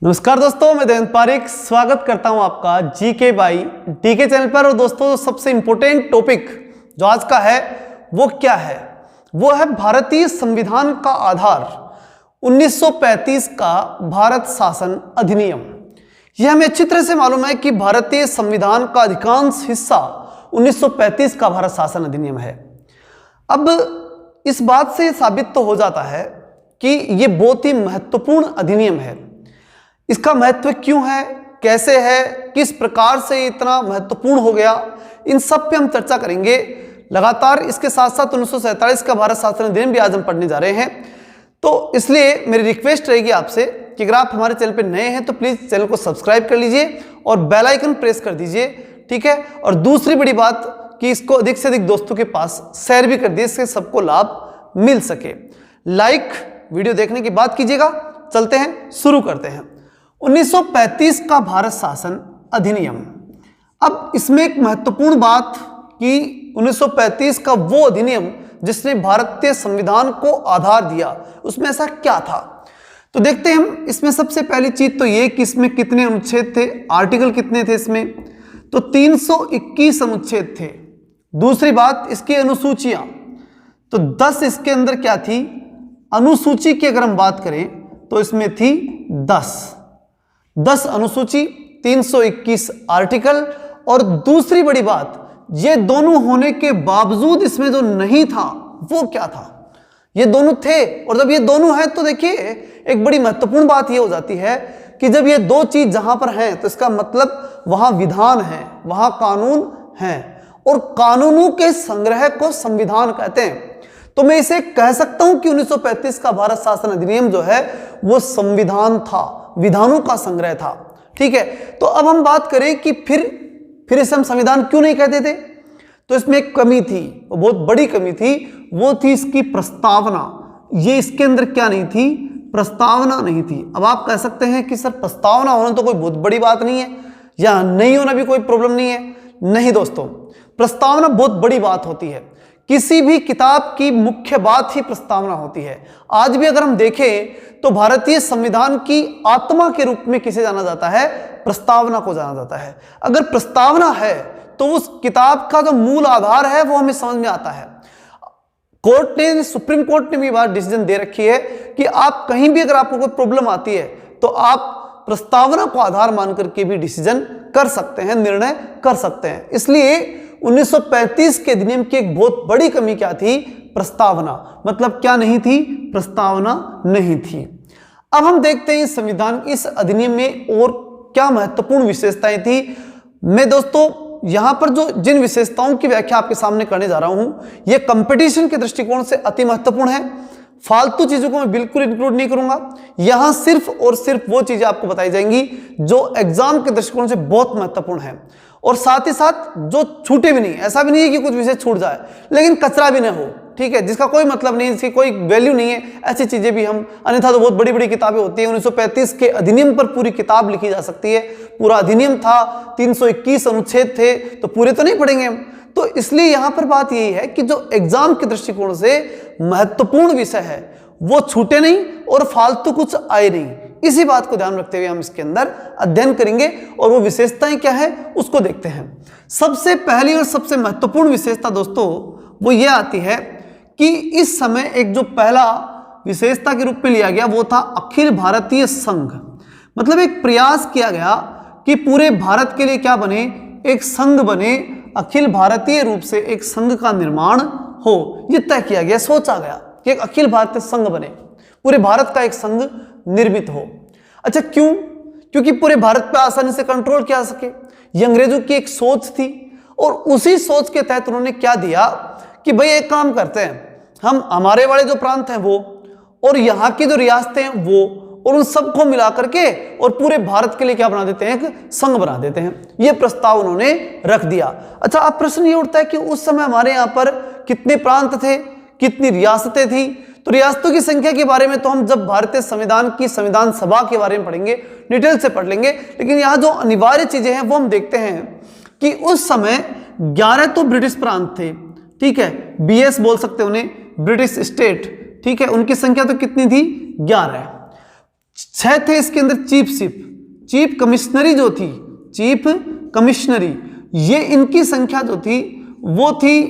नमस्कार दोस्तों, मैं देवेंद्र पारिक स्वागत करता हूं आपका जीके बाई डीके चैनल पर। और दोस्तों, सबसे इंपॉर्टेंट टॉपिक जो आज का है वो क्या है? वो है भारतीय संविधान का आधार 1935 का भारत शासन अधिनियम। यह हमें अच्छी तरह से मालूम है कि भारतीय संविधान का अधिकांश हिस्सा 1935 का भारत शासन अधिनियम है। अब इस बात से साबित तो हो जाता है कि यह बहुत ही महत्वपूर्ण अधिनियम है। इसका महत्व क्यों है, कैसे है, किस प्रकार से इतना महत्वपूर्ण हो गया, इन सब पे हम चर्चा करेंगे लगातार। इसके साथ साथ 1947 का भारत शासन अधिनियम भी आज हम पढ़ने जा रहे हैं। तो इसलिए मेरी रिक्वेस्ट रहेगी आपसे कि अगर आप हमारे चैनल पे नए हैं तो प्लीज़ चैनल को सब्सक्राइब कर लीजिए और बेल आइकन प्रेस कर दीजिए, ठीक है। और दूसरी बड़ी बात कि इसको अधिक से अधिक दोस्तों के पास शेयर भी कर दिए, इससे सबको लाभ मिल सके। लाइक वीडियो देखने के बाद कीजिएगा। चलते हैं, शुरू करते हैं। 1935 का भारत शासन अधिनियम। अब इसमें एक महत्वपूर्ण बात कि 1935 का वो अधिनियम जिसने भारतीय संविधान को आधार दिया, उसमें ऐसा क्या था? तो देखते हैं हम। इसमें सबसे पहली चीज तो ये कि इसमें कितने अनुच्छेद थे, आर्टिकल कितने थे इसमें? तो 321 अनुच्छेद थे। दूसरी बात, इसकी अनुसूचियां तो 10 इसके अंदर क्या थी? अनुसूची की अगर हम बात करें तो इसमें थी 10 अनुसूची, 321 आर्टिकल। और दूसरी बड़ी बात, ये दोनों होने के बावजूद इसमें जो नहीं था वो क्या था? ये दोनों थे। और जब ये दोनों हैं तो देखिए एक बड़ी महत्वपूर्ण बात ये हो जाती है कि जब ये दो चीज जहां पर हैं तो इसका मतलब वहां विधान है, वहां कानून है। और कानूनों के संग्रह को संविधान कहते हैं। तो मैं इसे कह सकता हूं कि 1935 का भारत शासन अधिनियम जो है वो संविधान था, विधानों का संग्रह था, ठीक है। तो अब हम बात करें कि फिर इसे हम संविधान क्यों नहीं कहते थे? तो इसमें एक कमी थी, वो बहुत बड़ी कमी थी। वो थी इसकी प्रस्तावना। ये इसके अंदर क्या नहीं थी? प्रस्तावना नहीं थी। अब आप कह सकते हैं कि सर प्रस्तावना होना तो कोई बहुत बड़ी बात नहीं है, या नहीं होना भी कोई प्रॉब्लम नहीं है। नहीं दोस्तों, प्रस्तावना बहुत बड़ी बात होती है। किसी भी किताब की मुख्य बात ही प्रस्तावना होती है। आज भी अगर हम देखें तो भारतीय संविधान की आत्मा के रूप में किसे जाना जाता है? प्रस्तावना को जाना जाता है। अगर प्रस्तावना है तो उस किताब का जो मूल आधार है वो हमें समझ में आता है। कोर्ट ने, सुप्रीम कोर्ट ने भी बात डिसीजन दे रखी है कि आप कहीं भी अगर आपको कोई प्रॉब्लम आती है तो आप प्रस्तावना को आधार मान करके भी डिसीजन कर सकते हैं, निर्णय कर सकते हैं। इसलिए 1935 के अधिनियम की एक बहुत बड़ी कमी क्या थी? प्रस्तावना। मतलब क्या नहीं थी? प्रस्तावना नहीं थी। अब हम देखते हैं संविधान, इस अधिनियम में और क्या महत्वपूर्ण विशेषताएं थी। मैं दोस्तों यहां पर जो जिन विशेषताओं की व्याख्या आपके सामने करने जा रहा हूं, यह कंपटीशन के दृष्टिकोण से अति महत्वपूर्ण है। फालतू चीजों को मैं बिल्कुल इंक्लूड नहीं करूंगा। यहां सिर्फ और सिर्फ वो चीजें आपको बताई जाएंगी जो एग्जाम के दृष्टिकोण से बहुत महत्वपूर्ण है। और साथ ही साथ जो छूटे भी नहीं, ऐसा भी नहीं है कि कुछ विषय छूट जाए, लेकिन कचरा भी ना हो, ठीक है, जिसका कोई मतलब नहीं, जिसकी कोई वैल्यू नहीं है, ऐसी चीजें भी हम, अन्यथा तो बहुत बड़ी बड़ी किताबें होती हैं। 1935 के अधिनियम पर पूरी किताब लिखी जा सकती है। पूरा अधिनियम था, 321 अनुच्छेद थे, तो पूरे तो नहीं पढ़ेंगे हम। तो इसलिए यहां पर बात यही है कि जो एग्जाम के दृष्टिकोण से महत्वपूर्ण विषय है वो छूटे नहीं और फालतू कुछ आए नहीं। इसी बात को ध्यान रखते हुए हम इसके अंदर अध्ययन करेंगे और वो विशेषताएं क्या है उसको देखते हैं। सबसे पहली और सबसे महत्वपूर्ण विशेषता दोस्तों वो ये आती है कि इस समय एक जो पहला विशेषता के रूप में लिया गया वो था अखिल भारतीय संघ। मतलब एक प्रयास किया गया कि पूरे भारत के लिए क्या बने? एक संघ बने, अखिल भारतीय रूप से एक संघ का निर्माण हो। यह तय किया गया, सोचा गया कि एक अखिल भारतीय संघ बने, पूरे भारत का एक संघ निर्मित हो। अच्छा, क्यों? क्योंकि पूरे भारत पे आसानी से कंट्रोल किया जा सके। ये अंग्रेजों की एक सोच थी और उसी सोच के तहत उन्होंने क्या दिया कि भाई एक काम करते हैं, हम हमारे वाले जो प्रांत हैं वो और यहाँ की जो रियासतें हैं वो, और उन सबको मिला करके और पूरे भारत के लिए क्या बना देते हैं? एक संघ बना देते हैं। यह प्रस्ताव उन्होंने रख दिया। अच्छा, अब प्रश्न ये उठता है कि उस समय हमारे यहाँ पर कितने प्रांत थे, कितनी रियासतें थी? तो रियासतों की संख्या के बारे में तो हम जब भारतीय संविधान की संविधान सभा के बारे में पढ़ेंगे, डिटेल से पढ़ लेंगे। लेकिन यहाँ जो अनिवार्य चीजें हैं वो हम देखते हैं कि उस समय 11 तो ब्रिटिश प्रांत थे, ठीक है, बीएस बोल सकते हैं उन्हें, ब्रिटिश स्टेट, ठीक है। उनकी संख्या तो कितनी थी? 11। 6 थे इसके अंदर चीफ कमिश्नरी जो थी, चीफ कमिश्नरी, ये इनकी संख्या जो थी वो थी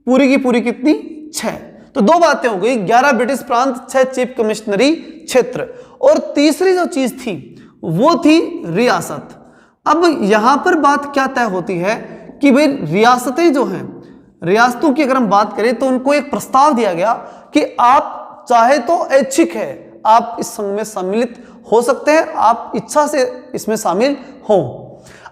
पूरी की पूरी कितनी, 6। तो दो बातें हो गई, 11 ब्रिटिश प्रांत, 6 चीफ कमिश्नरी क्षेत्र, और तीसरी जो चीज थी वो थी रियासत। अब यहां पर बात क्या तय होती है कि भाई रियासतें जो हैं, रियासतों की अगर हम बात करें तो उनको एक प्रस्ताव दिया गया कि आप चाहे तो ऐच्छिक है, आप इस संघ में सम्मिलित हो सकते हैं, आप इच्छा से इसमें शामिल हो।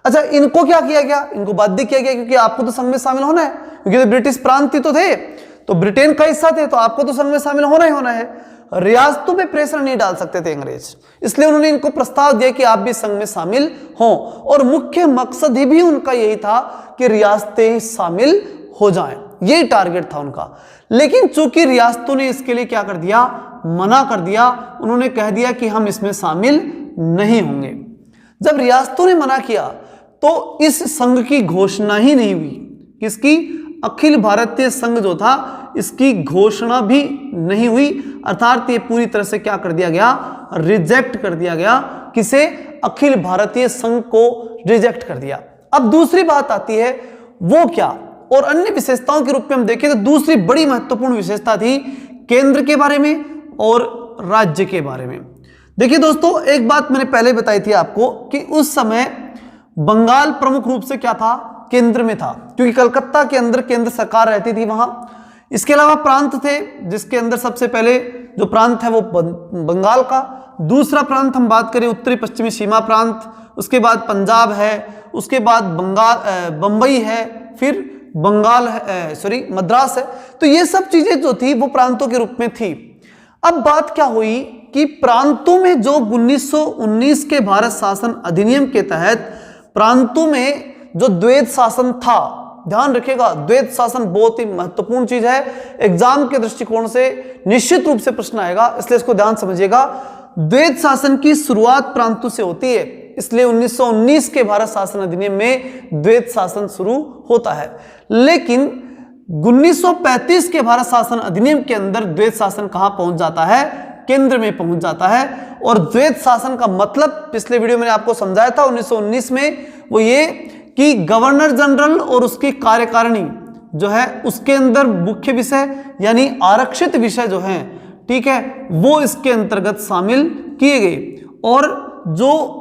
अच्छा, इनको क्या किया गया, इनको बाध्य किया गया, क्योंकि आपको तो संघ में शामिल होना है, क्योंकि तो ब्रिटिश प्रांत तो थे, तो ब्रिटेन का हिस्सा थे, तो आपको तो संघ में शामिल होना ही होना है। रियासतों पे प्रेशर नहीं डाल सकते थे अंग्रेज, इसलिए उन्होंने इनको प्रस्ताव दिया कि आप भी संघ में शामिल हो, और मुख्य मकसद ही भी उनका यही था कि रियासतें शामिल हो जाएं, यही टारगेट था उनका। लेकिन चूंकि रियासतों ने इसके लिए क्या कर दिया, मना कर दिया, उन्होंने कह दिया कि हम इसमें शामिल नहीं होंगे। जब रियासतों ने मना किया तो इस संघ की घोषणा ही नहीं हुई, किसकी, अखिल भारतीय संघ जो था इसकी घोषणा भी नहीं हुई, अर्थात ये पूरी तरह से क्या कर दिया गया, रिजेक्ट कर दिया गया। किसे, अखिल भारतीय संघ को रिजेक्ट कर दिया। अब दूसरी बात आती है, वो क्या, और अन्य विशेषताओं के रूप में हम देखें तो दूसरी बड़ी महत्वपूर्ण विशेषता थी केंद्र के बारे में और राज्य के बारे में। देखिए दोस्तों, एक बात मैंने पहले बताई थी आपको कि उस समय बंगाल प्रमुख रूप से क्या था, केंद्र में था, क्योंकि कलकत्ता के अंदर केंद्र सरकार रहती थी वहां। इसके अलावा प्रांत थे, जिसके अंदर सबसे पहले जो प्रांत है वो बंगाल का, दूसरा प्रांत हम बात करें उत्तरी पश्चिमी सीमा प्रांत, उसके बाद पंजाब है, उसके बाद बंबई है, फिर बंगाल है, मद्रास है। तो ये सब चीजें जो थी वो प्रांतों के रूप में थी। अब बात क्या हुई कि प्रांतों में जो 1919 के भारत शासन अधिनियम के तहत प्रांतों में जो द्वैध शासन था, ध्यान रखिएगा, द्वैध शासन बहुत ही महत्वपूर्ण चीज है, एग्जाम के दृष्टिकोण से निश्चित रूप से प्रश्न आएगा, इसलिए इसको ध्यान समझिएगा। द्वैध शासन की शुरुआत प्रांतों से होती है, इसलिए 1919 के भारत शासन अधिनियम में द्वैध शासन शुरू होता है। लेकिन 1935 के भारत शासन अधिनियम के अंदर द्वैध शासन कहां पहुंच जाता है, केंद्र में पहुंच जाता है। और द्वैध शासन का मतलब पिछले वीडियो में आपको समझाया था 1919 में, वो ये कि गवर्नर जनरल और उसकी कार्यकारिणी जो है उसके अंदर मुख्य विषय यानी आरक्षित विषय जो हैं, ठीक है, वो इसके अंतर्गत शामिल किए गए, और जो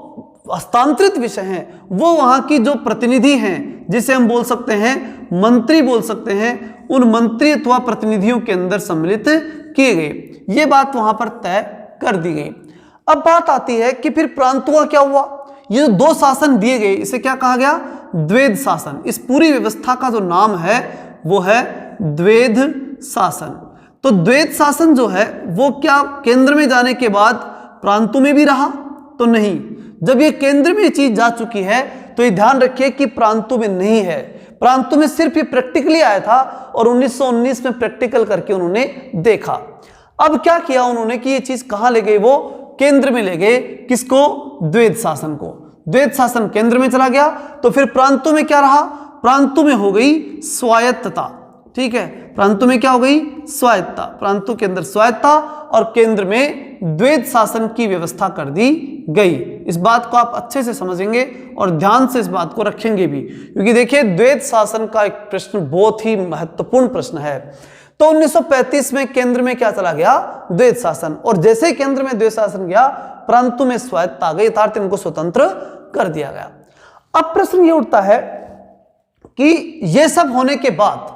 हस्तांतरित विषय हैं वो वहां की जो प्रतिनिधि हैं, जिसे हम बोल सकते हैं मंत्री बोल सकते हैं, उन मंत्री अथवा प्रतिनिधियों के अंदर सम्मिलित किए गए। ये बात वहां पर तय कर दी गई। अब बात आती है कि फिर प्रांतों का क्या हुआ, ये जो दो शासन दिए गए इसे क्या कहा गया, द्वैध शासन। इस पूरी व्यवस्था का जो नाम है वो है द्वैध शासन। तो द्वैध शासन जो है वो क्या केंद्र में जाने के बाद प्रांतों में भी रहा, तो नहीं। जब ये केंद्र में चीज जा चुकी है तो ये ध्यान रखिए कि प्रांतों में नहीं है, प्रांतों में सिर्फ ये प्रैक्टिकली आया था, और 1919 में प्रैक्टिकल करके उन्होंने देखा। अब क्या किया उन्होंने कि ये चीज कहां ले गए, वो केंद्र में ले गए, किसको, द्वैध शासन को। द्वैध शासन केंद्र में चला गया, तो फिर प्रांतों में क्या रहा, प्रांतों में हो गई स्वायत्तता, ठीक है, प्रांतों में क्या हो गई, स्वायत्तता, प्रांतों के अंदर स्वायत्तता, और केंद्र में द्वैध शासन की व्यवस्था कर दी गई। इस बात को आप अच्छे से समझेंगे और ध्यान से इस बात को रखेंगे भी, क्योंकि देखिए द्वैध शासन का एक प्रश्न बहुत ही महत्वपूर्ण प्रश्न है। तो 1935 में केंद्र में क्या चला गया, द्वैध शासन, और जैसे ही केंद्र में द्वैध शासन गया प्रांतों में स्वायत्तता आ गई, अर्थात इनको स्वतंत्र कर दिया गया। अब प्रश्न ये उठता है कि ये सब होने के बाद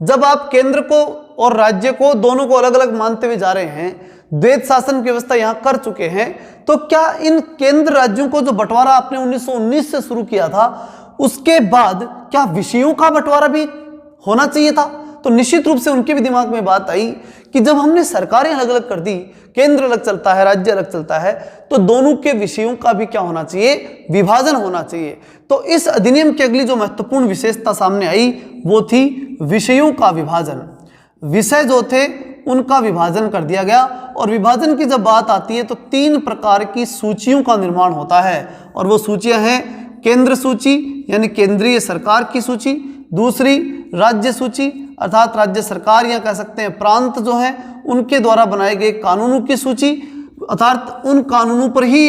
जब आप केंद्र को और राज्य को दोनों को अलग अलग मानते हुए जा रहे हैं, द्वैध शासन की व्यवस्था यहां कर चुके हैं, तो क्या इन केंद्र राज्यों को जो बंटवारा आपने 1919 से शुरू किया था उसके बाद क्या विषयों का बंटवारा भी होना चाहिए था? तो निश्चित रूप से उनके भी दिमाग में बात आई कि जब हमने सरकारें अलग अलग कर दी, केंद्र अलग चलता है, राज्य अलग चलता है, तो दोनों के विषयों का भी क्या होना चाहिए, विभाजन होना चाहिए। तो इस अधिनियम की अगली जो महत्वपूर्ण विशेषता सामने आई वो थी विषयों का विभाजन। विषय जो थे उनका विभाजन कर दिया गया, और विभाजन की जब बात आती है तो 3 प्रकार की सूचियों का निर्माण होता है, और वो सूचियां हैं केंद्र सूची यानी केंद्रीय सरकार की सूची, दूसरी राज्य सूची अर्थात राज्य सरकार या कह सकते हैं प्रांत जो है उनके द्वारा बनाए गए कानूनों की सूची, अर्थात उन कानूनों पर ही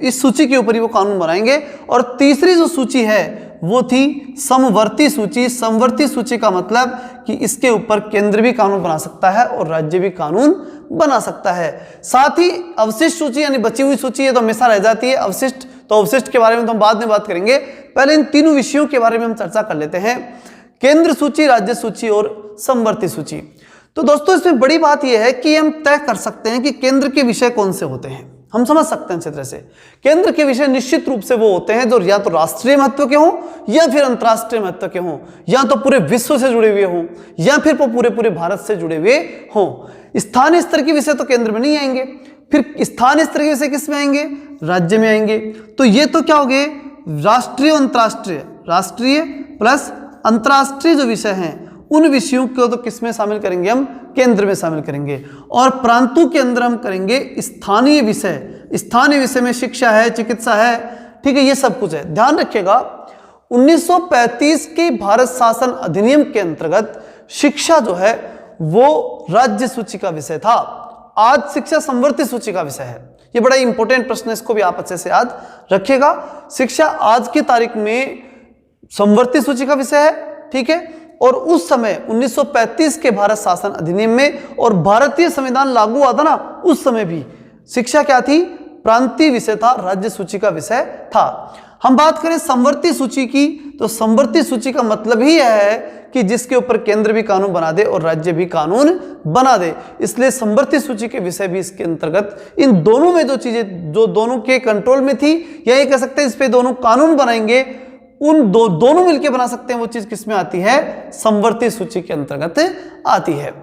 इस सूची के ऊपर ही वो कानून बनाएंगे। और तीसरी जो सूची है वो थी समवर्ती सूची। समवर्ती सूची का मतलब कि इसके ऊपर केंद्र भी कानून बना सकता है और राज्य भी कानून बना सकता है। साथ ही अवशिष्ट सूची यानी बची हुई सूची, ये तो हमेशा रह जाती है। अवशिष्ट, तो अवशिष्ट के बारे में तो हम बाद में बात करेंगे, पहले इन तीनों विषयों के बारे में हम चर्चा कर लेते हैं, केंद्र सूची, राज्य सूची और समवर्ती सूची। तो दोस्तों इसमें बड़ी बात यह है कि हम तय कर सकते हैं कि केंद्र के विषय कौन से होते हैं। हम समझ सकते हैं अच्छी तरह से केंद्र के विषय निश्चित रूप से वो होते हैं जो या तो राष्ट्रीय महत्व के हों या फिर अंतर्राष्ट्रीय महत्व के हों, या तो पूरे विश्व से जुड़े हुए हों या फिर पूरे भारत से जुड़े हुए हों। स्थानीय स्तर के विषय तो केंद्र में नहीं आएंगे, फिर स्थानीय स्तर के विषय किस में आएंगे? राज्य में आएंगे। तो ये तो क्या हो गए? राष्ट्रीय और अंतर्राष्ट्रीय, राष्ट्रीय प्लस अंतर्राष्ट्रीय जो विषय हैं उन विषयों को तो किस में शामिल करेंगे? हम केंद्र में शामिल करेंगे। और प्रांतों के अंदर हम करेंगे स्थानीय विषय। स्थानीय विषय में शिक्षा है, चिकित्सा है, ठीक है, ये सब कुछ है। ध्यान रखिएगा 1935 के भारत शासन अधिनियम के अंतर्गत शिक्षा जो है वो राज्य सूची का विषय था। आज शिक्षा समवर्ती सूची का विषय है। ये बड़ा इंपॉर्टेंट प्रश्न है, इसको भी आप अच्छे से याद रखिएगा। शिक्षा आज की तारीख में समवर्ती सूची का विषय है, ठीक है। और उस समय 1935 के भारत शासन अधिनियम में और भारतीय संविधान लागू हुआ था ना, उस समय भी शिक्षा क्या थी? प्रांतीय विषय था, राज्य सूची का विषय था। हम बात करें समवर्ती सूची की, तो समवर्ती सूची का मतलब ही यह है कि जिसके ऊपर केंद्र भी कानून बना दे और राज्य भी कानून बना दे। इसलिए समवर्ती सूची के विषय भी इसके अंतर्गत, इन दोनों में जो चीजें जो दोनों के कंट्रोल में थी, या ये कह सकते हैं इस पे दोनों कानून बनाएंगे, उन दोनों मिलकर बना सकते हैं, वो चीज किसमें आती है? समवर्ती सूची के अंतर्गत आती है।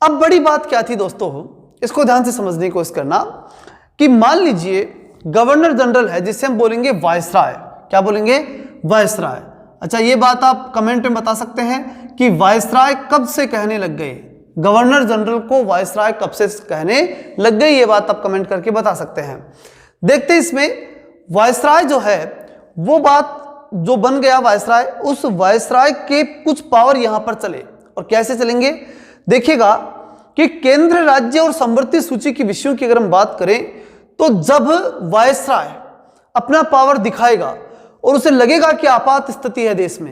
अब बड़ी बात क्या थी दोस्तों, इसको ध्यान से समझने की कोशिश करना कि मान लीजिए गवर्नर जनरल है जिसे हम बोलेंगे वायसराय। क्या बोलेंगे? वायसराय। अच्छा, ये बात आप कमेंट में बता सकते हैं कि वायसराय कब से कहने लग गए? गवर्नर जनरल को वायसराय कब से कहने लग गई? ये बात आप कमेंट करके बता सकते हैं। देखते हैं इसमें वायसराय जो है वो बात जो बन गया वायसराय, उस वायसराय के कुछ पावर यहां पर चले। और कैसे चलेंगे? देखिएगा कि केंद्र, राज्य और समवर्ती सूची के विषयों की अगर हम बात करें तो जब वायसराय अपना पावर दिखाएगा और उसे लगेगा कि आपात स्थिति है देश में,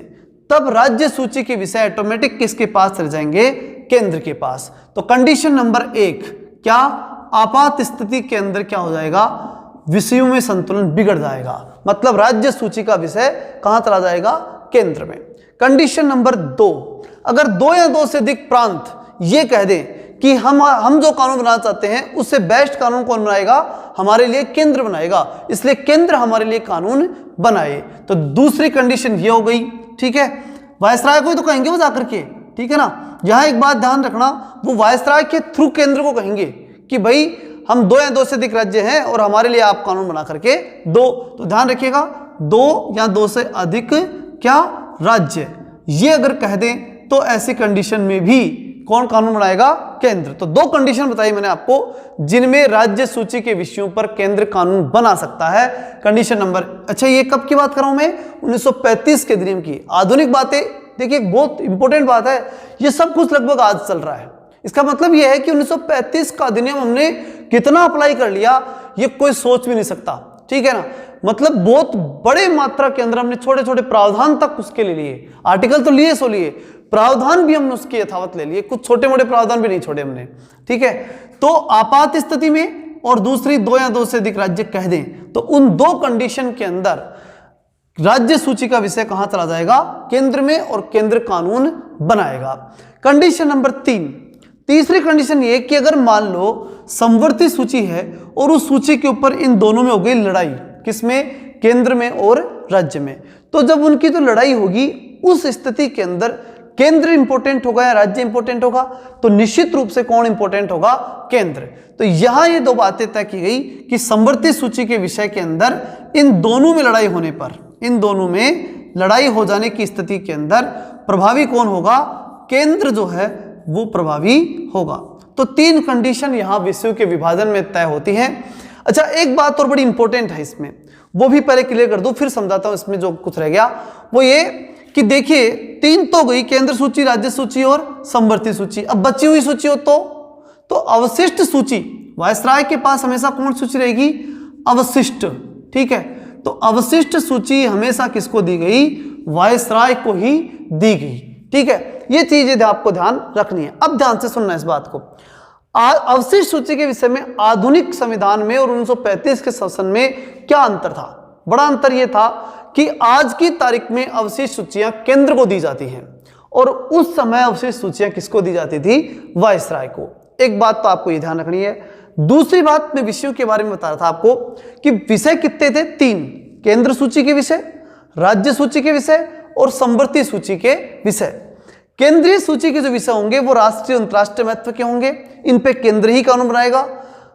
तब राज्य सूची के विषय ऑटोमेटिक किसके पास चले जाएंगे? केंद्र के पास। तो कंडीशन नंबर 1 क्या? आपात स्थिति के अंदर क्या हो जाएगा? विषयों में संतुलन बिगड़ जाएगा, मतलब राज्य सूची का विषय कहां चला जाएगा? केंद्र में। कंडीशन नंबर 2, अगर 2 या 2 से अधिक प्रांत ये कह दें कि हम जो कानून बनाना चाहते हैं उससे बेस्ट कानून कौन बनाएगा? हमारे लिए केंद्र बनाएगा, इसलिए केंद्र हमारे लिए कानून बनाए। तो दूसरी कंडीशन ये हो गई, ठीक है। वायसराय को ही तो कहेंगे वो जाकर के, ठीक है ना। यहां एक बात ध्यान रखना, वो वायसराय के थ्रू केंद्र को कहेंगे कि भाई हम 2 या 2 से अधिक राज्य हैं और हमारे लिए आप कानून बना करके दो। तो ध्यान रखिएगा 2 या 2 से अधिक क्या? राज्य, ये अगर कह दें तो ऐसी कंडीशन में भी कौन कानून बनाएगा? केंद्र। तो 2 कंडीशन बताई मैंने आपको जिनमें राज्य सूची के विषयों पर केंद्र कानून बना सकता है। कंडीशन नंबर, अच्छा ये कब की बात कर रहा हूं मैं? 1935 के अधिनियम की। आधुनिक बातें देखिए, बहुत इंपॉर्टेंट बात है, ये सब कुछ लगभग आज चल रहा है। इसका मतलब यह है कि 1935 का अधिनियम हमने कितना अप्लाई कर लिया ये कोई सोच भी नहीं सकता, ठीक है ना। मतलब बहुत बड़े मात्रा के अंदर हमने छोटे छोटे प्रावधान तक उसके ले लिए। आर्टिकल तो लिए सो लिए, प्रावधान भी हमने उसके यथावत ले लिए, कुछ छोटे मोटे प्रावधान भी नहीं छोड़े हमने, ठीक है। तो आपात स्थिति में और दूसरी 2 या 2 से अधिक राज्य कह दें तो उन 2 कंडीशन के अंदर राज्य सूची का विषय कहां चला जाएगा? केंद्र में, और केंद्र कानून बनाएगा। कंडीशन नंबर 3, तीसरी कंडीशन ये कि अगर मान लो समवर्ती सूची है और उस सूची के ऊपर इन दोनों में हो गई लड़ाई, किसमें? केंद्र में और राज्य में। तो जब उनकी तो लड़ाई होगी उस स्थिति के अंदर केंद्र इंपॉर्टेंट होगा या राज्य इंपॉर्टेंट होगा? तो निश्चित रूप से कौन इंपॉर्टेंट होगा? केंद्र। तो यहां ये 2 बातें तय की गई कि समवर्ती सूची के विषय के अंदर इन दोनों में लड़ाई होने पर, इन दोनों में लड़ाई हो जाने की स्थिति के अंदर प्रभावी कौन होगा? केंद्र जो है वो प्रभावी होगा। तो 3 कंडीशन यहां विषयों के विभाजन में तय होती हैं। अच्छा, एक बात और बड़ी इंपॉर्टेंट है इसमें, वो भी पहले क्लियर कर दूं, फिर समझाता हूं इसमें जो कुछ रह गया। वो ये कि देखिए 3 तो गई, केंद्र सूची, राज्य सूची और समवर्ती सूची। अब बची हुई सूची हो तो अवशिष्ट सूची वायसराय के पास हमेशा कौन सूची रहेगी? अवशिष्ट। ठीक है, तो अवशिष्ट सूची हमेशा किसको दी गई? वायसराय को ही दी गई। ठीक है, ये चीजें आपको ध्यान रखनी है। अब ध्यान से सुनना इस बात को। अवशिष्ट सूची के विषय में आधुनिक संविधान में और 1935 के शासन में क्या अंतर था? बड़ा अंतर यह था कि आज की तारीख में अवशिष्ट सूचियां केंद्र को दी जाती हैं और उस समय अवशिष्ट सूचियां किसको दी जाती थी? वायसराय को। एक बात तो आपको ये ध्यान रखनी है। दूसरी बात, मैं विषयों के बारे में बता रहा था आपको कि विषय कितने थे? 3। केंद्र सूची के विषय, राज्य सूची के विषय और संवर्ती सूची के विषय। केंद्रीय सूची के जो विषय होंगे वो राष्ट्रीय अंतरराष्ट्रीय महत्व के होंगे, इन पे केंद्र ही कानून बनाएगा।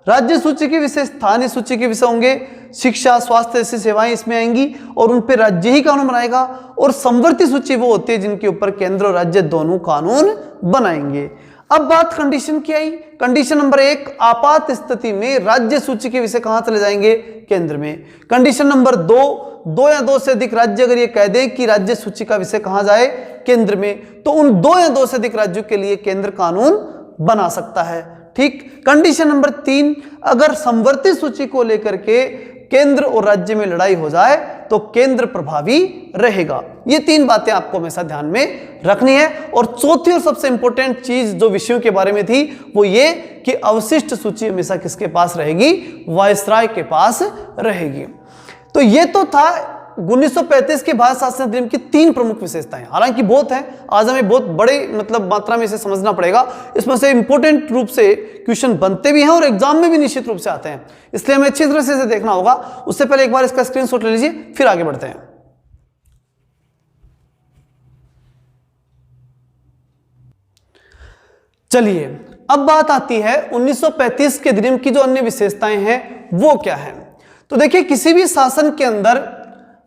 राज्य सूची के विषय स्थानीय सूची के विषय होंगे, शिक्षा स्वास्थ्य जैसी सेवाएं इसमें आएंगी और उन पे राज्य ही कानून बनाएगा। और संवर्ती सूची वो होती है जिनके ऊपर केंद्र और राज्य दोनों कानून बनाएंगे। अब बात कंडीशन की आई। कंडीशन नंबर 1, आपात स्थिति में राज्य सूची के विषय कहां चले जाएंगे? केंद्र में। कंडीशन नंबर 2 या 2 से अधिक राज्य अगर ये कह दे कि राज्य सूची का विषय कहां जाए? केंद्र में, तो उन 2 या 2 से अधिक राज्यों के लिए केंद्र कानून बना सकता है। ठीक। कंडीशन नंबर 3, अगर संवर्ती सूची को लेकर के केंद्र और राज्य में लड़ाई हो जाए तो केंद्र प्रभावी रहेगा। ये 3 बातें आपको हमेशा ध्यान में रखनी है। और चौथी और सबसे इंपॉर्टेंट चीज जो विषयों के बारे में थी वो ये कि अवशिष्ट सूची हमेशा किसके पास रहेगी? वायसराय के पास रहेगी। तो ये तो था 1935 के भारत शासन अधिनियम की 3 प्रमुख विशेषताएं। हालांकि बहुत है, आज हमें बहुत बड़े मात्रा में इसे समझना पड़ेगा। इसमें से इंपॉर्टेंट रूप से क्वेश्चन बनते भी हैं और एग्जाम में भी निश्चित रूप से आते हैं, इसलिए हमें अच्छी तरह से इसे देखना होगा। उससे पहले एक बार इसका स्क्रीनशॉट ले लीजिए, फिर आगे बढ़ते हैं। चलिए, अब बात आती है 1935 के अधिनियम की जो अन्य विशेषताएं हैं वो क्या है। तो देखिए, किसी भी शासन के अंदर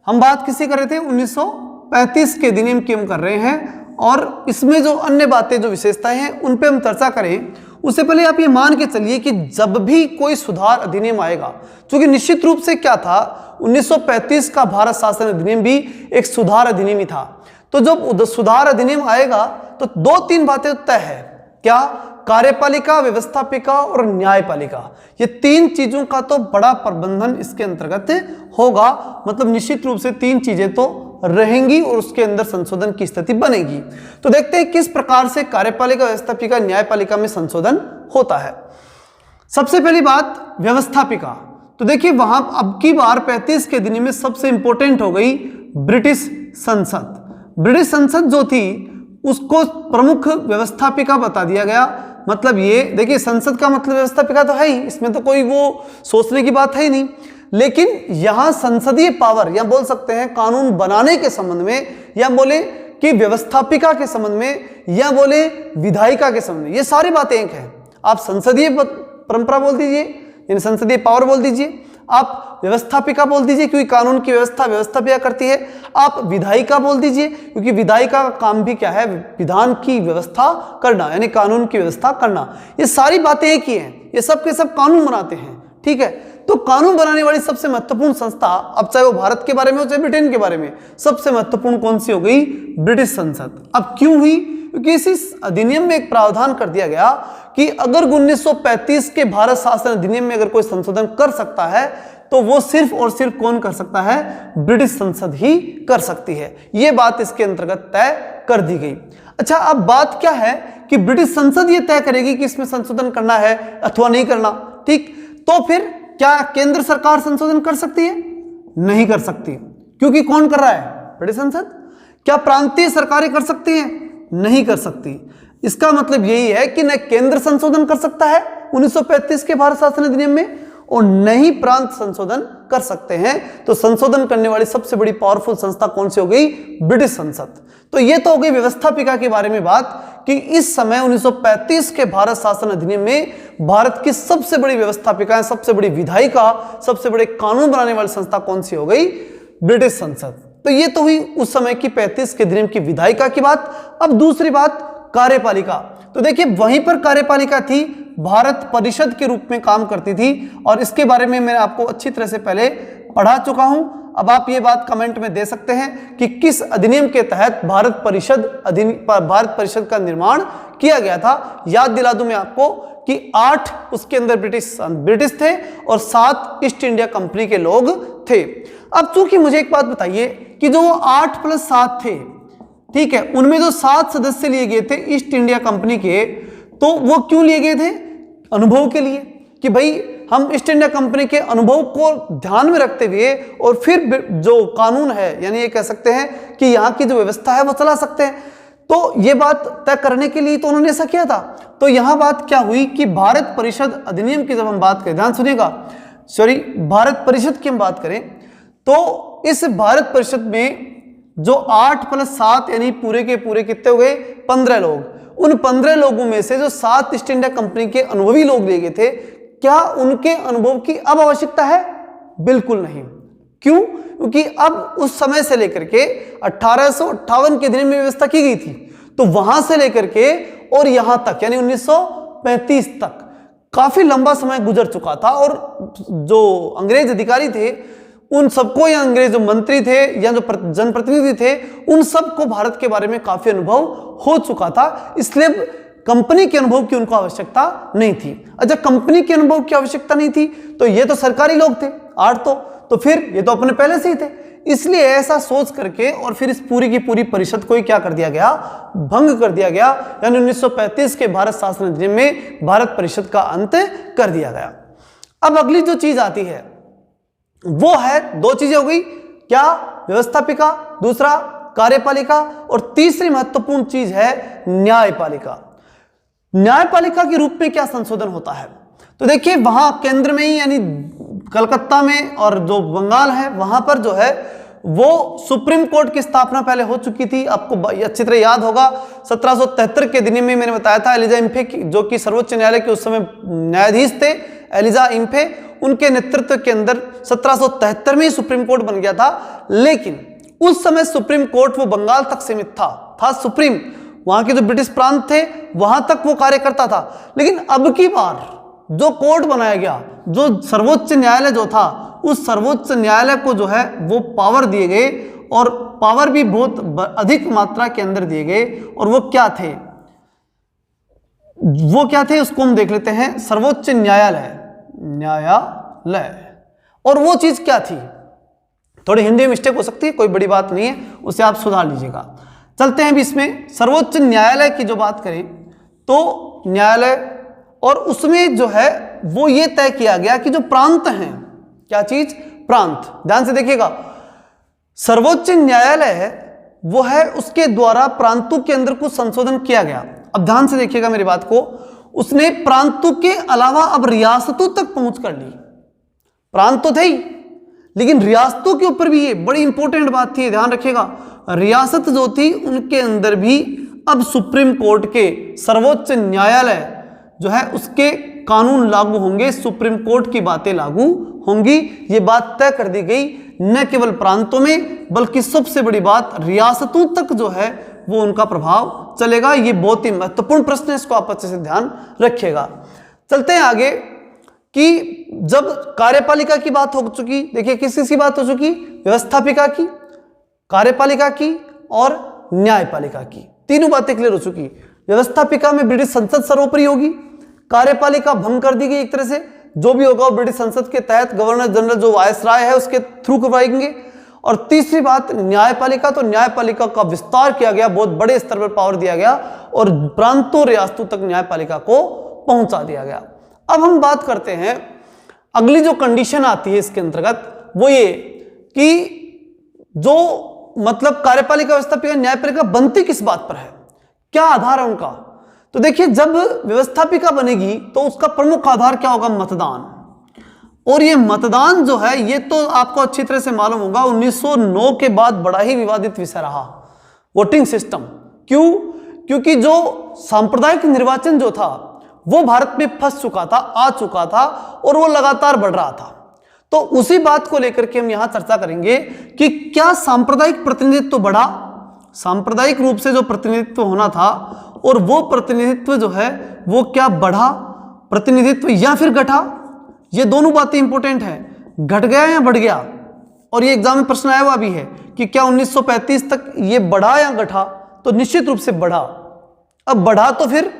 हम बात किसी कर रहे थे 1935 के अधिनियम की हम कर रहे हैं, और इसमें जो अन्य बातें जो विशेषताएं हैं उन पे हम चर्चा करें उससे पहले आप ये मान के चलिए कि जब भी कोई सुधार अधिनियम आएगा, क्योंकि निश्चित रूप से क्या था, 1935 का भारत शासन अधिनियम भी एक सुधार अधिनियम ही था। तो जब सुधार अधिनियम आएगा तो 2-3 बातें तय है। क्या? कार्यपालिका, व्यवस्थापिका और न्यायपालिका, ये 3 चीजों का तो बड़ा प्रबंधन इसके अंतर्गत होगा। मतलब निश्चित रूप से 3 चीजें तो रहेंगी और उसके अंदर संशोधन की स्थिति बनेगी। तो देखते हैं किस प्रकार से कार्यपालिका, व्यवस्थापिका, न्यायपालिका में संशोधन होता है। सबसे पहली बात, व्यवस्थापिका। तो देखिए, वहां अब की बार 35 के अधिनियम में सबसे इंपॉर्टेंट हो गई ब्रिटिश संसद। ब्रिटिश संसद जो थी उसको प्रमुख व्यवस्थापिका बता दिया गया। मतलब ये देखिए, संसद का मतलब व्यवस्थापिका तो है ही, इसमें तो कोई वो सोचने की बात है ही नहीं। लेकिन यहां संसदीय पावर, या बोल सकते हैं कानून बनाने के संबंध में, या बोले कि व्यवस्थापिका के संबंध में, या बोले विधायिका के संबंध में, ये सारी बातें एक है। आप संसदीय परंपरा बोल दीजिए, यानी संसदीय पावर बोल दीजिए, आप व्यवस्थापिका बोल दीजिए क्योंकि कानून की व्यवस्था व्यवस्थापिका करती है, आप विधायिका बोल दीजिए क्योंकि विधायिका का काम भी क्या है? विधान की व्यवस्था करना, यानी कानून की व्यवस्था करना। ये सारी बातें एक ही हैं, ये सब के सब कानून बनाते हैं। ठीक है, तो कानून बनाने वाली सबसे महत्वपूर्ण संस्था, अब चाहे वो भारत के बारे में हो चाहे ब्रिटेन के बारे में, सबसे महत्वपूर्ण कौन सी हो गई? ब्रिटिश संसद। अब क्यों हुई? क्योंकि इस अधिनियम में एक प्रावधान कर दिया गया कि अगर 1935 के भारत शासन अधिनियम में अगर कोई संशोधन कर सकता है तो वो सिर्फ और सिर्फ कौन कर सकता है? ब्रिटिश संसद ही कर सकती है। ये बात इसके अंतर्गत तय कर दी गई। अच्छा, अब बात क्या है कि ब्रिटिश संसद ये तय करेगी कि इसमें संशोधन करना है अथवा नहीं करना। ठीक, तो फिर क्या केंद्र सरकार संशोधन कर सकती है? नहीं कर सकती, क्योंकि कौन कर रहा है? ब्रिटिश संसद। क्या प्रांतीय सरकारें कर सकती हैं? नहीं कर सकती। इसका मतलब यही है कि न केंद्र संशोधन कर सकता है 1935 के भारत शासन अधिनियम में, और न ही प्रांत संशोधन कर सकते हैं। तो संशोधन करने वाली सबसे बड़ी पावरफुल संस्था कौन सी हो गई? ब्रिटिश संसद। तो ये तो हो गई व्यवस्थापिका के बारे में बात कि इस समय 1935 के भारत शासन अधिनियम में भारत की सबसे बड़ी व्यवस्थापिका, सबसे बड़ी विधायिका, सबसे बड़े कानून बनाने वाली संस्था कौन सी हो गई? ब्रिटिश संसद। तो ये तो हुई उस समय की 35 के अधिनियम की विधायिका की बात। अब दूसरी बात, कार्यपालिका। तो देखिए, वहीं पर कार्यपालिका थी, भारत परिषद के रूप में काम करती थी, और इसके बारे में मैं आपको अच्छी तरह से पहले पढ़ा चुका हूं। अब आप ये बात कमेंट में दे सकते हैं कि किस अधिनियम के तहत भारत परिषद का निर्माण किया गया था। याद दिला दूं मैं आपको कि 8 उसके अंदर ब्रिटिश थे और 7 ईस्ट इंडिया कंपनी के लोग थे। अब चूंकि मुझे एक बात बताइए कि जो 8 + 7 थे, ठीक है, उनमें जो 7 सदस्य लिए गए थे ईस्ट इंडिया कंपनी के, तो वो क्यों लिए गए थे? अनुभव के लिए, कि भाई हम ईस्ट इंडिया कंपनी के अनुभव को ध्यान में रखते हुए और फिर जो कानून है, यानी ये कह सकते हैं कि यहाँ की जो व्यवस्था है वो चला सकते हैं। तो ये बात तय करने के लिए तो उन्होंने ऐसा किया था। तो यहाँ बात क्या हुई कि भारत परिषद अधिनियम की जब हम बात करें, ध्यान सुनिएगा, भारत परिषद की हम बात करें, तो इस भारत परिषद में जो 8 + 7 यानी पूरे के पूरे कितने हो गए? 15 लोग। उन 15 लोगों में से जो 7 ईस्ट इंडिया कंपनी के अनुभवी लोग लिए गए थे, क्या उनके अनुभव की अब आवश्यकता है? बिल्कुल नहीं। क्यों? क्योंकि अब उस समय से लेकर के 1858 के दिन में व्यवस्था की गई थी, तो वहां से लेकर के और यहां तक यानी 1935 तक काफी लंबा समय गुजर चुका था, और जो अंग्रेज अधिकारी थे उन सबको, या अंग्रेज जो मंत्री थे या जो जनप्रतिनिधि थे, उन सबको भारत के बारे में काफी अनुभव हो चुका था, इसलिए कंपनी के अनुभव की उनको आवश्यकता नहीं थी। अच्छा, कंपनी के अनुभव की आवश्यकता नहीं थी तो ये तो सरकारी लोग थे 8 तो फिर ये तो अपने पहले से ही थे, इसलिए ऐसा सोच करके और फिर इस पूरी की पूरी परिषद को ही क्या कर दिया गया? भंग कर दिया गया, यानी 1935 के भारत शासन अधिनियम में भारत परिषद का अंत कर दिया गया। अब अगली जो चीज आती है वो है, 2 चीजें हो गई, क्या? व्यवस्थापिका, दूसरा कार्यपालिका, और तीसरी महत्वपूर्ण चीज है न्यायपालिका। न्यायपालिका के रूप में क्या संशोधन होता है? तो देखिए, वहां केंद्र में ही यानी कलकत्ता में और जो बंगाल है वहां पर जो है वो सुप्रीम कोर्ट की स्थापना पहले हो चुकी थी। आपको अच्छी तरह याद होगा 1773 के दिन में मैंने बताया था, एलिजा इम्फे जो कि सर्वोच्च न्यायालय के उस समय न्यायाधीश थे, एलिजा इम्फे, उनके नेतृत्व के अंदर 1773 में ही सुप्रीम कोर्ट बन गया था। लेकिन उस समय सुप्रीम कोर्ट वो बंगाल तक सीमित था सुप्रीम, वहां के जो ब्रिटिश प्रांत थे वहां तक वो कार्य करता था। लेकिन अब की बार जो कोर्ट बनाया गया, जो सर्वोच्च न्यायालय जो था, उस सर्वोच्च न्यायालय को जो है वो पावर दिए गए, और पावर भी बहुत अधिक मात्रा के अंदर दिए गए। और वो क्या थे? उसको हम देख लेते हैं, सर्वोच्च न्यायालय। और वो चीज क्या थी? थोड़ी हिंदी में मिस्टेक हो सकती है, कोई बड़ी बात नहीं है, उसे आप सुधार लीजिएगा। चलते हैं अभी इसमें सर्वोच्च न्यायालय की जो बात करें तो न्यायालय, और उसमें जो है वो ये तय किया गया कि जो प्रांत हैं, क्या चीज? प्रांत। ध्यान से देखिएगा, सर्वोच्च न्यायालय है वो है, उसके द्वारा प्रांतों के अंदर कुछ संशोधन किया गया। अब ध्यान से देखिएगा मेरी बात को, उसने प्रांतों के अलावा अब रियासतों तक पहुंच कर ली। प्रांत तो थे ही, लेकिन रियासतों के ऊपर भी, ये बड़ी इंपॉर्टेंट बात थी, ध्यान रखिएगा, रियासत जो थी उनके अंदर भी अब सुप्रीम कोर्ट के, सर्वोच्च न्यायालय जो है उसके कानून लागू होंगे, सुप्रीम कोर्ट की बातें लागू होंगी। ये बात तय कर दी गई, न केवल प्रांतों में बल्कि सबसे बड़ी बात रियासतों तक जो है वो उनका प्रभाव चलेगा। ये बहुत ही महत्वपूर्ण प्रश्न है, इसको आप अच्छे से ध्यान रखिएगा। चलते हैं आगे कि जब कार्यपालिका की बात हो चुकी, देखिए किस किस की बात हो चुकी? व्यवस्थापिका की, कार्यपालिका की और न्यायपालिका की, तीनों बातें क्लियर हो चुकी। व्यवस्थापिका में ब्रिटिश संसद सर्वोपरि होगी, कार्यपालिका भंग कर दी गई एक तरह से, जो भी होगा वो ब्रिटिश संसद के तहत गवर्नर जनरल जो वायसराय है उसके थ्रू करवाएंगे। और तीसरी बात न्यायपालिका, तो न्यायपालिका का विस्तार किया गया, बहुत बड़े स्तर पर पावर दिया गया और प्रांतों रियासतों तक न्यायपालिका को पहुंचा दिया गया। अब हम बात करते हैं, अगली जो कंडीशन आती है इसके अंतर्गत वो ये कि जो मतलब कार्यपालिका, व्यवस्थापिका, न्यायपालिका बनती किस बात पर है, क्या आधार है उनका? तो देखिए, जब व्यवस्थापिका बनेगी तो उसका प्रमुख आधार क्या होगा? मतदान। और ये मतदान जो है ये तो आपको अच्छी तरह से मालूम होगा 1909 के बाद बड़ा ही विवादित विषय रहा, वोटिंग सिस्टम। क्यों? क्योंकि जो सांप्रदायिक निर्वाचन जो था वो भारत में फंस चुका था, आ चुका था और वो लगातार बढ़ रहा था। तो उसी बात को लेकर के हम यहां चर्चा करेंगे कि क्या सांप्रदायिक प्रतिनिधित्व बढ़ा, सांप्रदायिक रूप से जो प्रतिनिधित्व होना था और वो प्रतिनिधित्व जो है वो क्या बढ़ा प्रतिनिधित्व या फिर घटा? ये दोनों बातें इंपॉर्टेंट हैं, घट गया या बढ़ गया। और ये एग्जाम में प्रश्न आया हुआ भी है कि क्या 1935 तक ये बढ़ा या घटा? तो निश्चित रूप से बढ़ा। अब बढ़ा तो फिर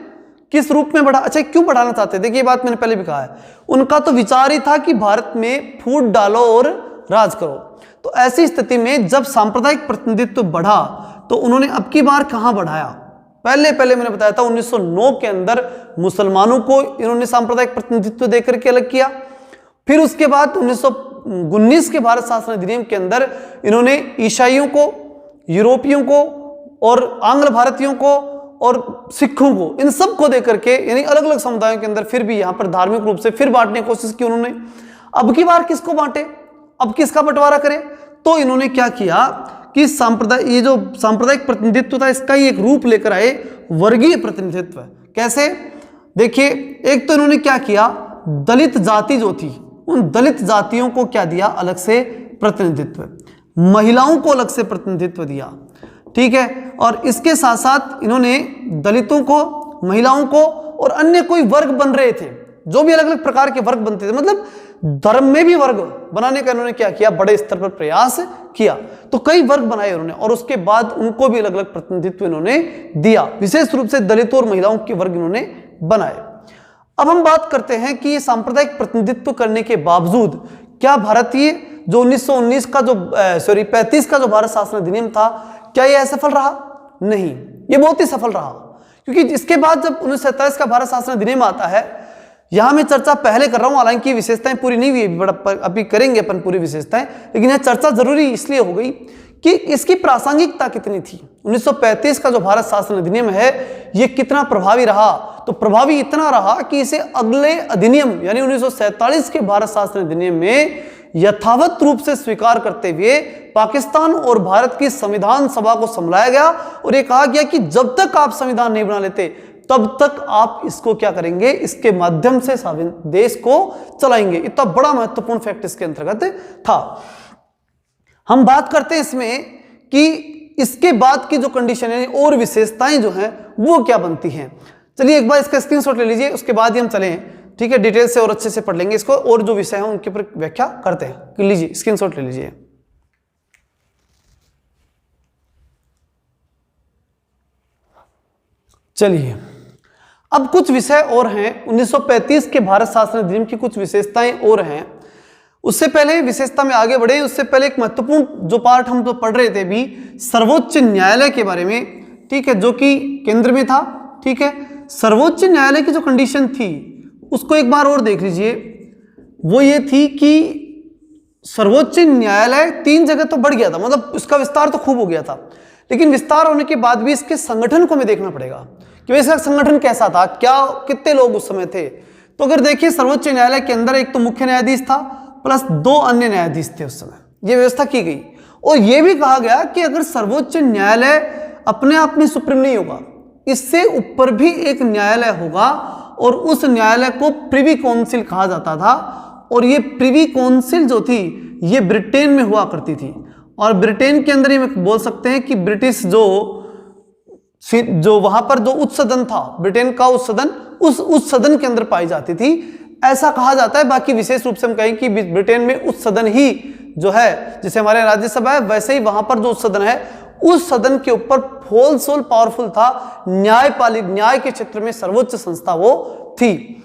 किस रूप में बढ़ा, अच्छा क्यों बढ़ाना चाहते थे? देखिए ये बात मैंने पहले भी कहा है, उनका तो विचार ही था कि भारत में फूट डालो और राज करो। तो ऐसी स्थिति में जब सांप्रदायिक प्रतिनिधित्व बढ़ा तो उन्होंने अब की बार कहां बढ़ाया? पहले मैंने बताया था 1909 के अंदर मुसलमानों को इन्होंने सांप्रदायिक प्रतिनिधित्व देकर के अलग किया। फिर उसके बाद 1919 के भारत शासन अधिनियम के अंदर इन्होंने ईसाइयों को, यूरोपियों को और आंग्ल भारतीयों को और सिखों को, इन सब को देकर के यानी अलग अलग समुदायों के अंदर फिर भी यहां पर धार्मिक रूप से फिर बांटने की कोशिश की उन्होंने। अब की बार किसको बांटे, अब किसका बंटवारा करें? तो इन्होंने क्या किया कि ये जो सांप्रदायिक प्रतिनिधित्व था इसका ही एक रूप लेकर आए, वर्गीय प्रतिनिधित्व। कैसे? देखिए, एक तो इन्होंने क्या किया, दलित जाति जो थी उन दलित जातियों को क्या दिया, अलग से प्रतिनिधित्व, महिलाओं को अलग से प्रतिनिधित्व दिया, ठीक है। और इसके साथ साथ इन्होंने दलितों को, महिलाओं को और अन्य कोई वर्ग बन रहे थे, जो भी अलग अलग प्रकार के वर्ग बनते थे, मतलब धर्म में भी वर्ग बनाने का इन्होंने क्या किया, बड़े स्तर पर प्रयास किया। तो कई वर्ग बनाए उन्होंने और उसके बाद उनको भी अलग अलग प्रतिनिधित्व इन्होंने दिया, विशेष रूप से दलितों और महिलाओं के वर्ग इन्होंने बनाए। अब हम बात करते हैं कि ये सांप्रदायिक प्रतिनिधित्व करने के बावजूद क्या भारतीय जो 1919 का जो 35 का जो भारत शासन अधिनियम था, क्या ये असफल रहा? नहीं, ये बहुत ही सफल रहा, क्योंकि इसके बाद जब 1927 का भारत शासन अधिनियम आता है, यहां मैं चर्चा पहले कर रहा हूं, हालांकि विशेषताएं पूरी नहीं हुई, अभी करेंगे अपन पूरी विशेषताएं, लेकिन यह चर्चा जरूरी इसलिए हो गई कि इसकी प्रासंगिकता कितनी थी। 1935 का जो भारत शासन अधिनियम है यह कितना प्रभावी रहा? तो प्रभावी इतना रहा कि इसे अगले अधिनियम यानी 1947 के भारत शासन अधिनियम में यथावत रूप से स्वीकार करते हुए पाकिस्तान और भारत की संविधान सभा को संभलाया गया और यह कहा गया कि जब तक आप संविधान नहीं बना लेते तब तक आप इसको क्या करेंगे, इसके माध्यम से देश को चलाएंगे। इतना बड़ा महत्वपूर्ण फैक्ट इसके अंतर्गत था। हम बात करते हैं इसमें कि इसके बाद की जो कंडीशन है और विशेषताएं जो हैं वो क्या बनती हैं। चलिए एक बार इसका स्क्रीनशॉट ले लीजिए, उसके बाद ही हम चलें, ठीक है, डिटेल से और अच्छे से पढ़ लेंगे इसको, और जो विषय है उनके ऊपर व्याख्या करते हैं। लीजिए स्क्रीनशॉट ले लीजिए। चलिए अब कुछ विषय और हैं 1935 के भारत शासन अधिनियम की, कुछ विशेषताएं और हैं। उससे पहले विशेषता में आगे बढ़े उससे पहले एक महत्वपूर्ण जो पार्ट हम तो पढ़ रहे थे भी, सर्वोच्च न्यायालय के बारे में, ठीक है, जो कि केंद्र में था, ठीक है। सर्वोच्च न्यायालय की जो कंडीशन थी उसको एक बार और देख लीजिए। वो ये थी कि सर्वोच्च न्यायालय 3 जगह तो बढ़ गया था, मतलब इसका विस्तार तो खूब हो गया था, लेकिन विस्तार होने के बाद भी इसके संगठन को हमें देखना पड़ेगा कि इसका संगठन कैसा था, क्या कितने लोग उस समय थे। तो अगर देखिए सर्वोच्च न्यायालय के अंदर एक तो मुख्य न्यायाधीश था प्लस 2 अन्य न्यायाधीश थे उस समय, ये व्यवस्था की गई। और यह भी कहा गया कि अगर सर्वोच्च न्यायालय अपने आप में सुप्रीम नहीं होगा, इससे ऊपर भी एक न्यायालय होगा और उस न्यायालय को प्रिवी काउंसिल कहा जाता था। और ये प्रिवी काउंसिल जो थी ये ब्रिटेन में हुआ करती थी, और ब्रिटेन के अंदर ही बोल सकते हैं कि ब्रिटिश जो वहां पर जो उच्च सदन था, ब्रिटेन का उच्च सदन उस उच्च सदन के अंदर पाई जाती थी, ऐसा कहा जाता है। बाकी विशेष रूप से हम कहें कि ब्रिटेन में उच्च सदन ही जो है, जैसे हमारे राज्यसभा है वैसे ही वहां पर जो उच्च सदन है उस सदन के ऊपर होल सोल पावरफुल था, न्याय के क्षेत्र में सर्वोच्च संस्था वो थी।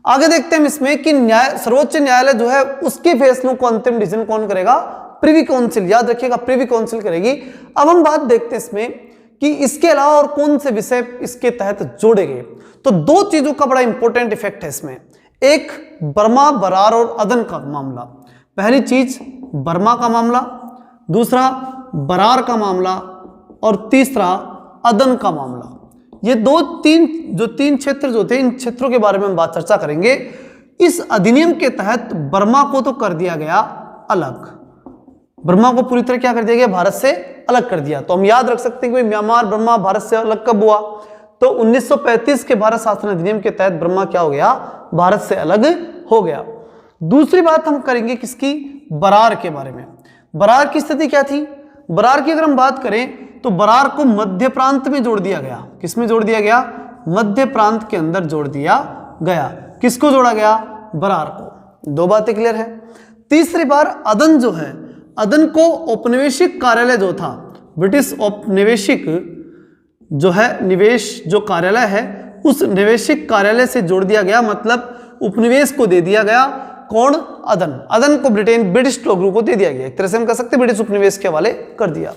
आगे देखते हैं हम इसमें कि सर्वोच्च न्यायालय जो है उसके फैसलों को अंतिम डिसीजन कौन करेगा, प्रिवी काउंसिल, याद रखिएगा प्रिवी काउंसिल करेगी। अब हम बात देखते हैं इसमें कि इसके अलावा और कौन से विषय इसके तहत जोड़े गए। तो 2 चीजों का बड़ा इंपॉर्टेंट इफेक्ट है इसमें, एक बर्मा, बरार और अदन का मामला। पहली चीज बर्मा का मामला, दूसरा बरार का मामला और तीसरा अदन का मामला। ये 3 क्षेत्र जो थे, इन क्षेत्रों के बारे में हम बात चर्चा करेंगे। इस अधिनियम के तहत बर्मा को तो कर दिया गया अलग, बर्मा को पूरी तरह क्या कर दिया गया, भारत से अलग कर दिया। तो हम याद रख सकते हैं कि म्यांमार बर्मा भारत से अलग कब हुआ, तो 1935 के भारत शासन अधिनियम के तहत बर्मा क्या हो गया, भारत से अलग हो गया। दूसरी बात हम करेंगे किसकी, बरार के बारे में। बरार की स्थिति क्या थी, बरार की अगर हम बात करें तो बरार को मध्य प्रांत में जोड़ दिया गया। किसमें जोड़ दिया गया, मध्य प्रांत के अंदर जोड़ दिया गया। किसको जोड़ा गया, बरार को। 2 बातें क्लियर है। तीसरी बार अदन जो है, अदन को औपनिवेशिक कार्यालय जो था, ब्रिटिश औपनिवेशिक जो है निवेश जो कार्यालय है उस निवेशक कार्यालय से जोड़ दिया गया, मतलब उपनिवेश को दे दिया गया। कौन? अदन। अदन को ब्रिटिश टोगरू को दे दिया गया, एक तरह से हम कह सकते हैं ब्रिटिश उपनिवेश के हवाले कर दिया।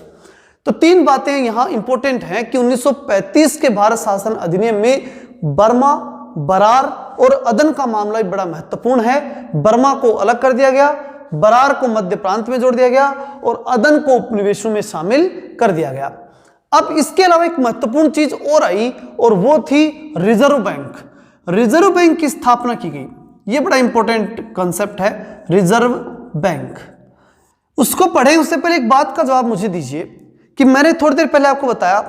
तो तीन बातें यहां इंपॉर्टेंट हैं कि 1935 के भारत शासन अधिनियम में बर्मा, बरार और अदन का मामला बड़ा महत्वपूर्ण है। बर्मा को अलग कर दिया गया, बरार को मध्य प्रांत में जोड़ दिया गया और अदन को उपनिवेशों में शामिल कर दिया गया। अब इसके अलावा एक महत्वपूर्ण चीज और आई और वो थी रिजर्व बैंक। रिजर्व बैंक की स्थापना की गई, ये बड़ा इंपॉर्टेंट कंसेप्ट है रिजर्व बैंक। उसको पढ़ें उससे पहले एक बात का जवाब मुझे दीजिए कि मैंने थोड़ी देर पहले आपको बताया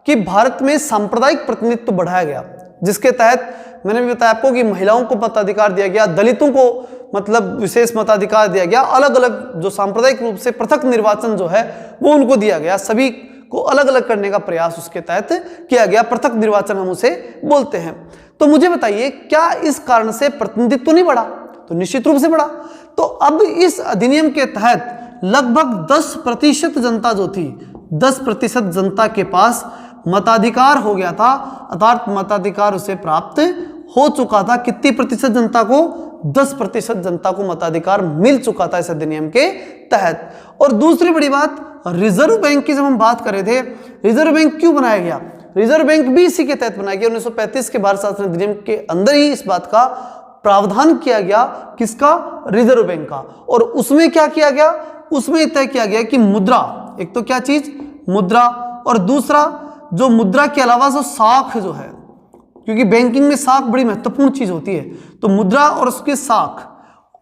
कि भारत में सांप्रदायिक प्रतिनिधित्व बढ़ाया गया, जिसके तहत मैंने भी बताया आपको कि महिलाओं को मताधिकार दिया गया, दलितों को मतलब विशेष मताधिकार दिया गया, अलग अलग जो सांप्रदायिक रूप से पृथक निर्वाचन जो है वो उनको दिया गया, सभी को अलग अलग करने का प्रयास उसके तहत किया गया, पृथक निर्वाचन हम उसे बोलते हैं। तो मुझे बताइए क्या इस कारण से प्रतिनिधित्व नहीं बढ़ा? तो निश्चित रूप से बढ़ा। तो अब इस अधिनियम के तहत लगभग 10% जनता जो थी, 10% जनता के पास मताधिकार हो गया था, अर्थात मताधिकार उसे प्राप्त हो चुका था। कितनी प्रतिशत जनता को? 10% जनता को मताधिकार मिल चुका था इस अधिनियम के तहत। और दूसरी बड़ी बात, रिजर्व बैंक की जब हम बात कर रहे थे, रिजर्व बैंक क्यों बनाया गया? रिजर्व बैंक भी इसी के तहत बनाया गया। 1935 के भारत शासन अधिनियम के अंदर ही इस बात का प्रावधान किया गया, किसका? रिजर्व बैंक का। और उसमें क्या किया गया? उसमें तय किया गया कि मुद्रा, एक तो क्या चीज? मुद्रा, और दूसरा जो मुद्रा के अलावा जो साख जो है, क्योंकि बैंकिंग में साख बड़ी महत्वपूर्ण चीज होती है, तो मुद्रा और उसके साख,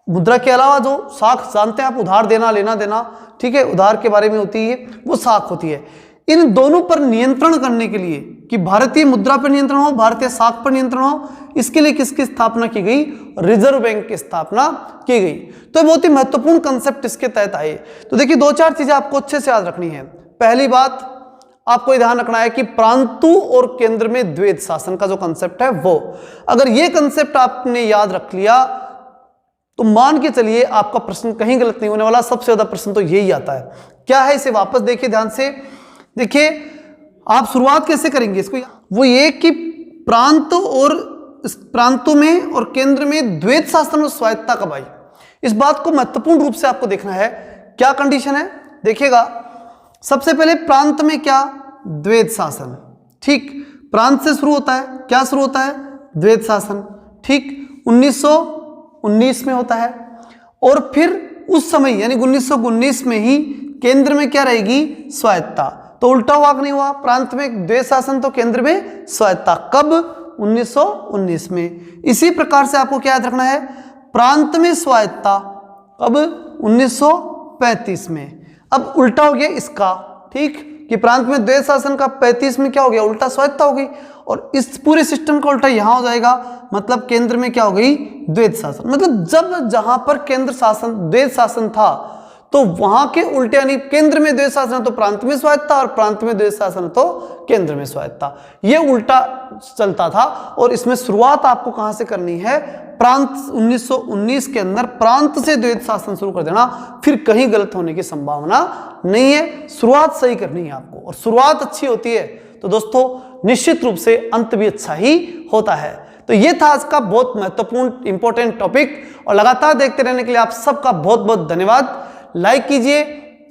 मुद्रा के अलावा जो साख जानते हैं आप, उधार देना, लेना देना, ठीक है, उधार के बारे में होती है, वो साख होती है। इन दोनों पर नियंत्रण करने के लिए कि भारतीय मुद्रा पर नियंत्रण हो, भारतीय साख पर नियंत्रण हो, इसके लिए किसकी स्थापना की गई? रिजर्व बैंक की स्थापना की गई। तो बहुत ही महत्वपूर्ण कंसेप्ट इसके तहत आए। तो देखिए 2-4 चीजें आपको अच्छे से याद रखनी है। पहली बात आपको ध्यान रखना है कि प्रांतु और केंद्र में द्वैध शासन का जो कंसेप्ट है वो, अगर ये कंसेप्ट आपने याद रख लिया तो मान के चलिए आपका प्रश्न कहीं गलत नहीं होने वाला। सबसे ज्यादा प्रश्न तो यही आता है। क्या है इसे वापस देखिए ध्यान से। देखिए आप शुरुआत कैसे करेंगे इसको, वो ये कि प्रांतों में और केंद्र में द्वैध शासन और स्वायत्तता कब आई, इस बात को महत्वपूर्ण रूप से आपको देखना है। क्या कंडीशन है देखिएगा। सबसे पहले प्रांत में क्या? द्वैध शासन, ठीक। प्रांत से शुरू होता है, क्या शुरू होता है? द्वैध शासन, ठीक। 1919 में होता है। और फिर उस समय यानी 1919 में ही केंद्र में क्या रहेगी? स्वायत्तता। तो उल्टा हुआ कि नहीं हुआ? प्रांत में द्वैध शासन तो केंद्र में स्वायत्तता। कब? 1919 में। इसी प्रकार से आपको क्या याद रखना है? प्रांत में स्वायत्तता कब? 1935 में। अब उल्टा हो गया इसका, ठीक, कि प्रांत में द्वैध शासन का 35 में क्या हो गया? उल्टा स्वायत्तता हो गई। और इस पूरे सिस्टम का उल्टा यहां हो जाएगा, मतलब केंद्र में क्या हो गई? द्वैध शासन। मतलब जब जहां पर केंद्र शासन द्वैध शासन था तो वहां के उल्टे, यानी केंद्र में द्वैध शासन तो प्रांत में स्वायत्तता और प्रांत में द्वैध शासन तो केंद्र में स्वायत्तता, ये उल्टा चलता था। और इसमें शुरुआत आपको कहां से करनी है? प्रांत 1919 के अंदर प्रांत से द्वैध शासन शुरू कर देना, फिर कहीं गलत होने की संभावना नहीं है। शुरुआत सही करनी है आपको, और शुरुआत अच्छी होती है तो दोस्तों निश्चित रूप से अंत भी अच्छा ही होता है। तो ये था आज का बहुत महत्वपूर्ण इंपॉर्टेंट टॉपिक, और लगातार देखते रहने के लिए आप सबका बहुत बहुत धन्यवाद। लाइक कीजिए,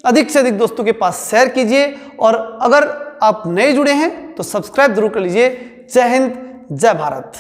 अधिक से अधिक दोस्तों के पास शेयर कीजिए, और अगर आप नए जुड़े हैं तो सब्सक्राइब जरूर कर लीजिए। जय हिंद, जय भारत।